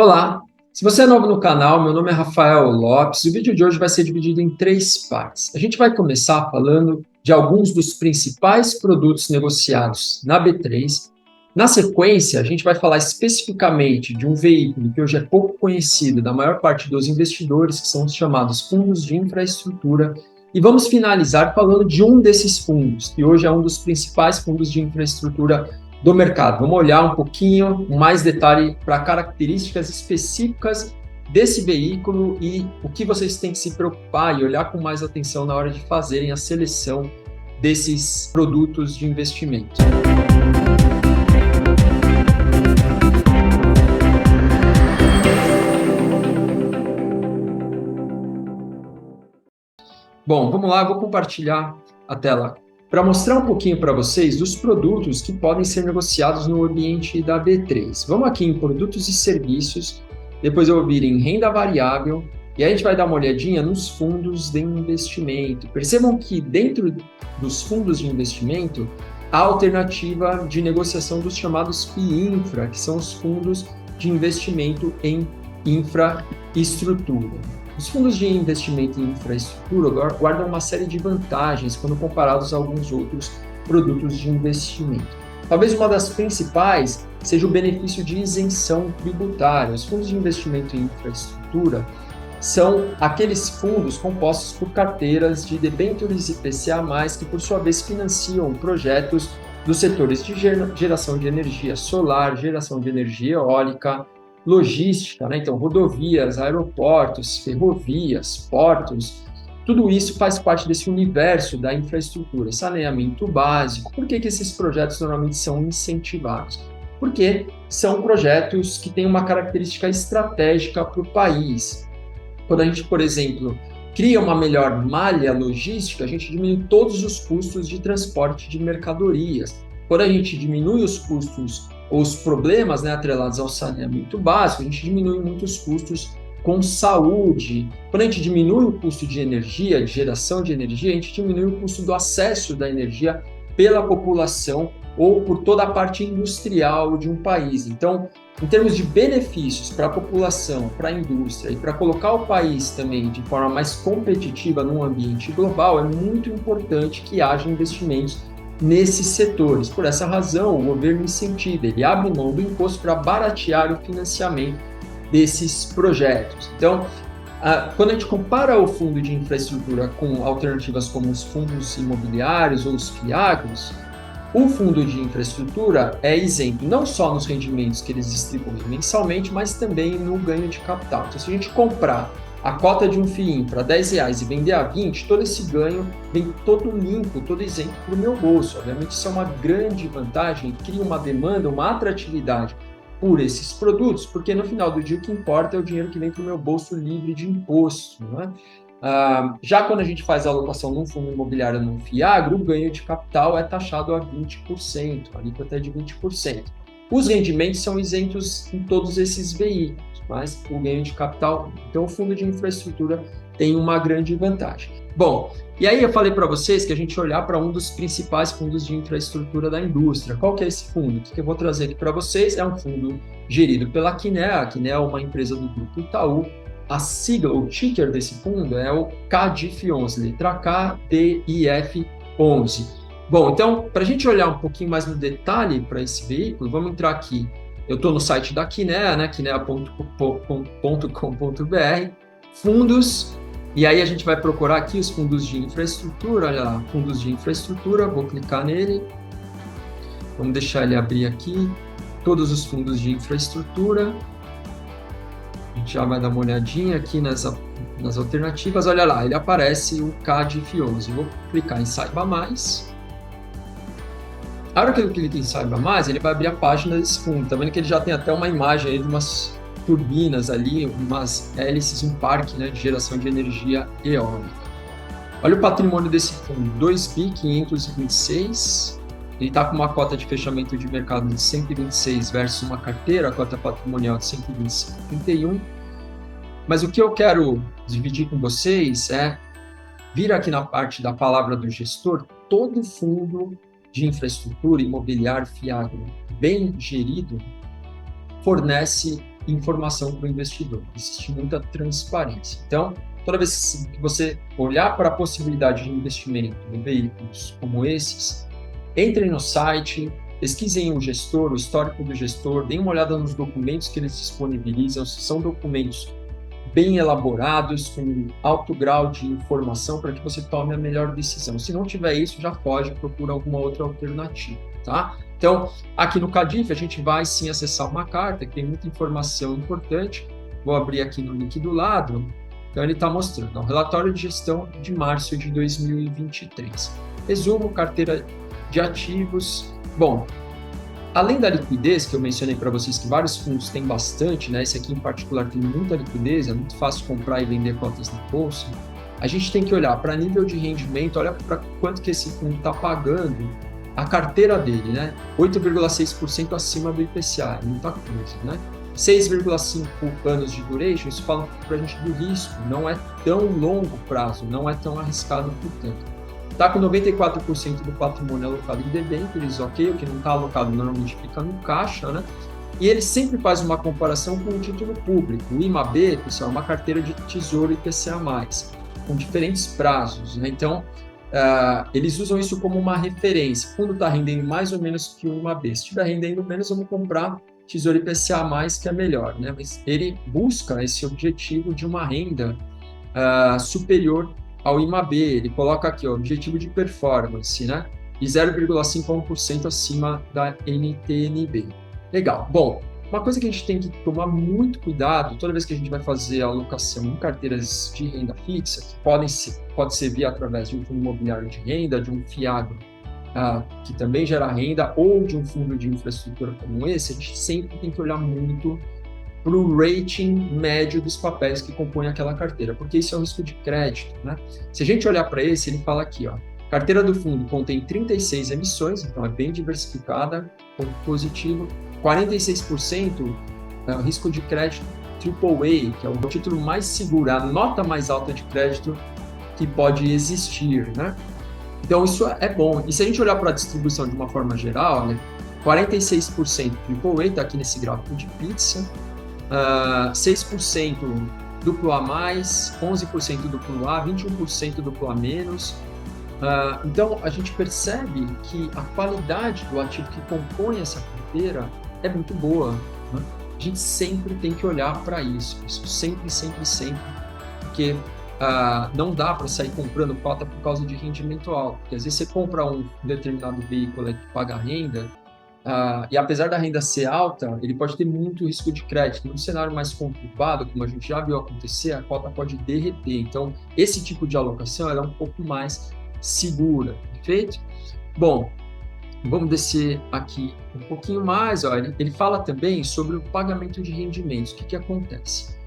Olá! Se você é novo no canal, meu nome é Rafael Lopes e o vídeo de hoje vai ser dividido em três partes. A gente vai começar falando de alguns dos principais produtos negociados na B3. Na sequência, a gente vai falar especificamente de um veículo que hoje é pouco conhecido da maior parte dos investidores, que são os chamados fundos de infraestrutura. E vamos finalizar falando de um desses fundos, que hoje é um dos principais fundos de infraestrutura do mercado. Vamos olhar um pouquinho, com mais detalhe para características específicas desse veículo e o que vocês têm que se preocupar e olhar com mais atenção na hora de fazerem a seleção desses produtos de investimento. Bom, vamos lá, eu vou compartilhar a tela para mostrar um pouquinho para vocês dos produtos que podem ser negociados no ambiente da B3. Vamos aqui em produtos e serviços, depois eu vou vir em renda variável, e aí a gente vai dar uma olhadinha nos fundos de investimento. Percebam que dentro dos fundos de investimento, há alternativa de negociação dos chamados FIINFRA, que são os fundos de investimento em infraestrutura. Os fundos de investimento em infraestrutura guardam uma série de vantagens quando comparados a alguns outros produtos de investimento. Talvez uma das principais seja o benefício de isenção tributária. Os fundos de investimento em infraestrutura são aqueles fundos compostos por carteiras de debêntures IPCA+, que por sua vez financiam projetos dos setores de geração de energia solar, geração de energia eólica, logística, né? Então, rodovias, aeroportos, ferrovias, portos, tudo isso faz parte desse universo da infraestrutura, saneamento básico. Por que esses projetos normalmente são incentivados? Porque são projetos que têm uma característica estratégica para o país. Quando a gente, por exemplo, cria uma melhor malha logística, a gente diminui todos os custos de transporte de mercadorias. Quando a gente diminui os custos ou os problemas, né, atrelados ao saneamento básico, a gente diminui muitos custos com saúde. Quando a gente diminui o custo de energia, de geração de energia, a gente diminui o custo do acesso da energia pela população ou por toda a parte industrial de um país. Então, em termos de benefícios para a população, para a indústria e para colocar o país também de forma mais competitiva num ambiente global, é muito importante que haja investimentos nesses setores. Por essa razão, o governo incentiva, ele abre mão do imposto para baratear o financiamento desses projetos. Então, quando a gente compara o fundo de infraestrutura com alternativas como os fundos imobiliários ou os FIAGROS, o fundo de infraestrutura é isento não só nos rendimentos que eles distribuem mensalmente, mas também no ganho de capital. Então, se a gente comprar a cota de um FIIM para R$10 e vender a 20, todo esse ganho vem todo limpo, todo isento para o meu bolso. Obviamente, isso é uma grande vantagem, cria uma demanda, uma atratividade por esses produtos, porque no final do dia o que importa é o dinheiro que vem para o meu bolso livre de imposto, né? Já quando a gente faz a alocação num fundo imobiliário, num FIAGRO, o ganho de capital é taxado a 20%, a alíquota é de 20%. Os rendimentos são isentos em todos esses veículos, mas o ganho de capital, então o fundo de infraestrutura tem uma grande vantagem. Bom, e aí eu falei para vocês que a gente olhar para um dos principais fundos de infraestrutura da indústria. Qual que é esse fundo? O que eu vou trazer aqui para vocês é um fundo gerido pela Kinea. A Kinea é uma empresa do grupo Itaú. A sigla, o ticker desse fundo é o KDIF11, letra K, D, I, F, 11. Bom, então, para a gente olhar um pouquinho mais no detalhe para esse veículo, vamos entrar aqui. Eu estou no site da Kinea, né, kinea.com.br, fundos, e aí a gente vai procurar aqui os fundos de infraestrutura, olha lá, fundos de infraestrutura, vou clicar nele, vamos deixar ele abrir aqui, todos os fundos de infraestrutura. A gente já vai dar uma olhadinha aqui nas alternativas. Olha lá, ele aparece o KDIF11. Vou clicar em Saiba Mais. A hora que eu clico em Saiba Mais, ele vai abrir a página desse fundo. Tá vendo que ele já tem até uma imagem aí de umas turbinas ali, umas hélices, um parque, né, de geração de energia eólica. Olha o patrimônio desse fundo, 2.526. Ele está com uma cota de fechamento de mercado de 126 versus uma carteira, a cota patrimonial de 125,31. Mas o que eu quero dividir com vocês é vir aqui na parte da palavra do gestor. Todo fundo de infraestrutura, imobiliário, FIAGRO bem gerido fornece informação para o investidor, existe muita transparência. Então, toda vez que você olhar para a possibilidade de investimento em veículos como esses, entrem no site, pesquisem o gestor, o histórico do gestor, deem uma olhada nos documentos que eles disponibilizam, se são documentos bem elaborados, com alto grau de informação para que você tome a melhor decisão. Se não tiver isso, já foge, procura alguma outra alternativa, tá? Então, aqui no Cadiff, a gente vai sim acessar uma carta que tem muita informação importante. Vou abrir aqui no link do lado. Então, ele está mostrando o relatório de gestão de março de 2023. Resumo, carteira de ativos. Bom, além da liquidez, que eu mencionei para vocês que vários fundos têm bastante, né? Esse aqui em particular tem muita liquidez, é muito fácil comprar e vender cotas na bolsa. A gente tem que olhar para nível de rendimento, olha para quanto que esse fundo está pagando a carteira dele, né? 8,6% acima do IPCA, muita coisa, né? 6,5 anos de duration, isso fala para a gente do risco, não é tão longo prazo, não é tão arriscado, portanto. Está com 94% do patrimônio alocado em debêntures, ok? O que não está alocado normalmente fica no caixa, né? E ele sempre faz uma comparação com o título público. O IMAB, pessoal, é uma carteira de tesouro IPCA+, com diferentes prazos, né? Então, eles usam isso como uma referência. O fundo está rendendo mais ou menos que o IMAB. Se estiver rendendo menos, vamos comprar tesouro IPCA+, que é melhor, né? Mas ele busca esse objetivo de uma renda superior ao IMAB, ele coloca aqui, ó, objetivo de performance, né? E 0,5 a 1% acima da NTNB. Legal. Bom, uma coisa que a gente tem que tomar muito cuidado toda vez que a gente vai fazer a alocação em carteiras de renda fixa, que pode ser via através de um fundo imobiliário de renda, de um FIAGRO, que também gera renda, ou de um fundo de infraestrutura como esse, a gente sempre tem que olhar muito para o rating médio dos papéis que compõem aquela carteira, porque isso é o risco de crédito, né? Se a gente olhar para esse, ele fala aqui, ó, carteira do fundo contém 36 emissões, então é bem diversificada, ponto positivo, 46% risco de crédito AAA, que é o título mais seguro, a nota mais alta de crédito que pode existir, né? Então isso é bom. E se a gente olhar para a distribuição de uma forma geral, né, 46% AAA, está aqui nesse gráfico de pizza, 6% duplo A+, 11% duplo A, 21% duplo A-. Então, a gente percebe que a qualidade do ativo que compõe essa carteira é muito boa, né? A gente sempre tem que olhar para isso, sempre, porque não dá para sair comprando cota por causa de rendimento alto, porque às vezes você compra um determinado veículo que paga renda, e apesar da renda ser alta, ele pode ter muito risco de crédito. Num cenário mais conturbado, como a gente já viu acontecer, a cota pode derreter. Então, esse tipo de alocação ela é um pouco mais segura, perfeito? Bom, vamos descer aqui um pouquinho mais. Ó, ele fala também sobre o pagamento de rendimentos. O que acontece?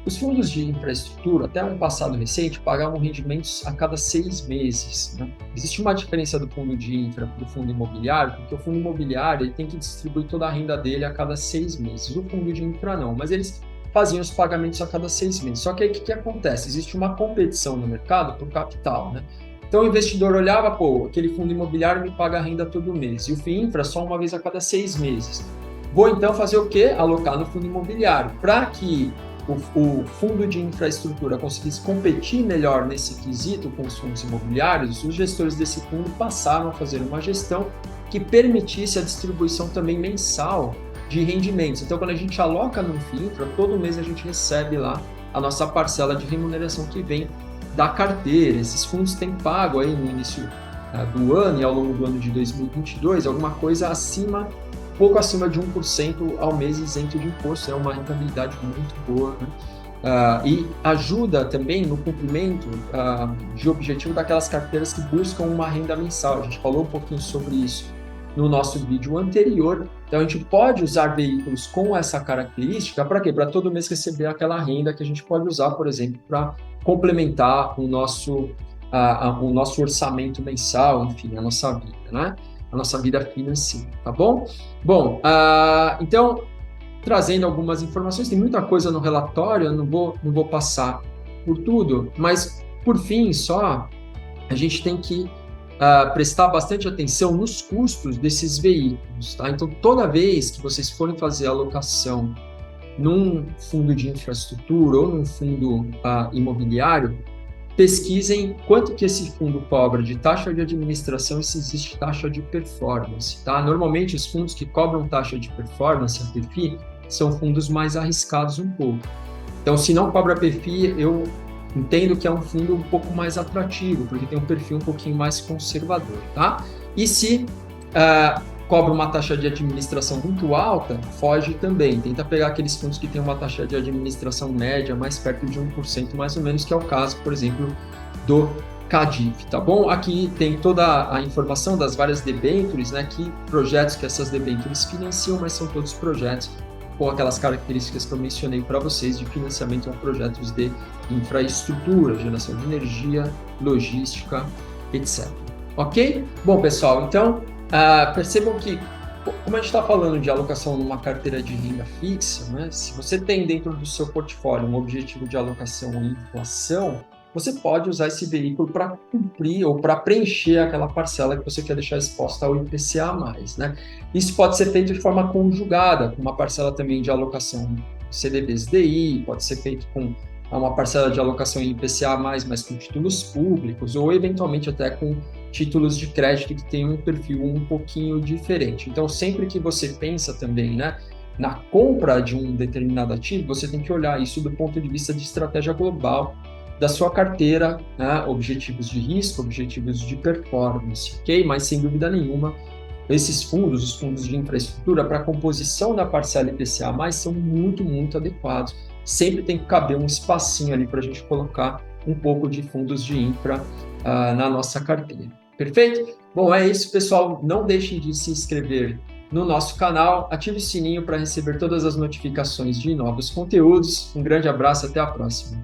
Os fundos de infraestrutura, até um passado recente, pagavam rendimentos a cada 6 meses. Né? Existe uma diferença do fundo de infra para o fundo imobiliário, porque o fundo imobiliário ele tem que distribuir toda a renda dele a cada 6 meses. O fundo de infra não, mas eles faziam os pagamentos a cada 6 meses. Só que aí o que acontece? Existe uma competição no mercado por capital, né? Então o investidor olhava, aquele fundo imobiliário me paga a renda todo mês, e o FIINFRA só uma vez a cada 6 meses. Vou então fazer o quê? Alocar no fundo imobiliário, para que o fundo de infraestrutura conseguisse competir melhor nesse quesito com os fundos imobiliários. Os gestores desse fundo passaram a fazer uma gestão que permitisse a distribuição também mensal de rendimentos. Então, quando a gente aloca no FIINFRA, todo mês a gente recebe lá a nossa parcela de remuneração que vem da carteira. Esses fundos têm pago aí no início do ano e ao longo do ano de 2022 alguma coisa pouco acima de 1% ao mês isento de imposto. É uma rentabilidade muito boa, né? E ajuda também no cumprimento de objetivo daquelas carteiras que buscam uma renda mensal. A gente falou um pouquinho sobre isso no nosso vídeo anterior. Então, a gente pode usar veículos com essa característica para quê? Para todo mês receber aquela renda que a gente pode usar, por exemplo, para complementar o nosso orçamento mensal, enfim, a nossa vida, né? A nossa vida financeira, tá bom? Bom, então, trazendo algumas informações, tem muita coisa no relatório, eu não vou passar por tudo, mas, por fim, só, a gente tem que prestar bastante atenção nos custos desses veículos, tá? Então, toda vez que vocês forem fazer a alocação num fundo de infraestrutura ou num fundo imobiliário, pesquisem quanto que esse fundo cobra de taxa de administração e se existe taxa de performance, tá? Normalmente, os fundos que cobram taxa de performance, a PEFI, são fundos mais arriscados um pouco. Então, se não cobra PEFI, eu entendo que é um fundo um pouco mais atrativo, porque tem um perfil um pouquinho mais conservador, tá? E se cobra uma taxa de administração muito alta, foge também. Tenta pegar aqueles fundos que têm uma taxa de administração média mais perto de 1%, mais ou menos, que é o caso, por exemplo, do CADIF, tá bom? Aqui tem toda a informação das várias debêntures, né? Que projetos que essas debêntures financiam, mas são todos projetos com aquelas características que eu mencionei para vocês de financiamento a projetos de infraestrutura, geração de energia, logística, etc. Ok? Bom, pessoal, então percebam que, como a gente está falando de alocação numa carteira de renda fixa, né, se você tem dentro do seu portfólio um objetivo de alocação em inflação, você pode usar esse veículo para cumprir ou para preencher aquela parcela que você quer deixar exposta ao IPCA+, né? Isso pode ser feito de forma conjugada, com uma parcela também de alocação CDBs DI, pode ser feito com uma parcela de alocação em IPCA+, mas com títulos públicos, ou eventualmente até com títulos de crédito que têm um perfil um pouquinho diferente. Então, sempre que você pensa também, né, na compra de um determinado ativo, você tem que olhar isso do ponto de vista de estratégia global da sua carteira, né, objetivos de risco, objetivos de performance, ok? Mas, sem dúvida nenhuma, esses fundos, os fundos de infraestrutura, para a composição da parcela IPCA+, são muito, muito adequados. Sempre tem que caber um espacinho ali para a gente colocar um pouco de fundos de infra na nossa carteira. Perfeito? Bom, é isso, pessoal. Não deixem de se inscrever no nosso canal, ative o sininho para receber todas as notificações de novos conteúdos. Um grande abraço, até a próxima.